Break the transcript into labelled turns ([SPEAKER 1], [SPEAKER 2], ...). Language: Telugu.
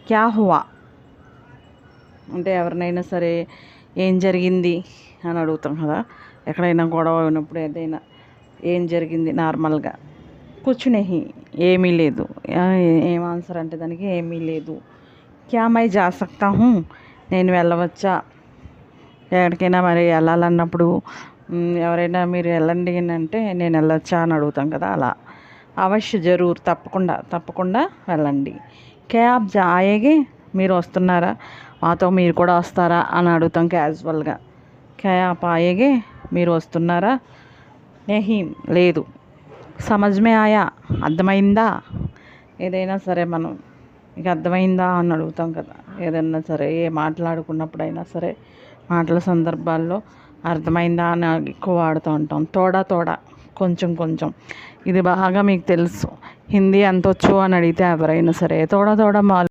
[SPEAKER 1] క్యా హువా అంటే ఎవరినైనా సరే ఏం జరిగింది అని అడుగుతాం కదా. ఎక్కడైనా గొడవ అయినప్పుడు ఏదైనా ఏం జరిగింది నార్మల్గా. కుచ్ నహీ ఏమీ లేదు. ఏం ఆన్సర్ అంటే దానికి ఏమీ లేదు. క్యా మై జా సక్తా హూ నేను వెళ్ళవచ్చా. ఎక్కడికైనా మరి వెళ్ళాలన్నప్పుడు ఎవరైనా మీరు వెళ్ళండి అని అంటే నేను వెళ్ళొచ్చా అని అడుగుతాం కదా, అలా. అవశ్య జరూర్ తప్పకుండా వెళ్ళండి. క్యా ఆప్ జాయేగే మీరు వస్తున్నారా, మాతో మీరు కూడా వస్తారా అని అడుగుతాం క్యాజువల్గా. క్యా ఆప్ ఆయేగే మీరు వస్తున్నారా. నహీ లేదు. సమజ్ మే ఆయా అర్థమైందా. ఏదైనా సరే మనం ఇక అర్థమైందా అని అడుగుతాం కదా, ఏదైనా సరే ఏ మాట్లాడుకున్నప్పుడైనా సరే మాటల సందర్భాల్లో అర్థమైందా అని ఎక్కువ వాడుతూ ఉంటాం. తోడా కొంచెం ఇది బాగా మీకు తెలుసు. హిందీ ఎంత వచ్చు అని అడిగితే ఎవరైనా సరే తోడా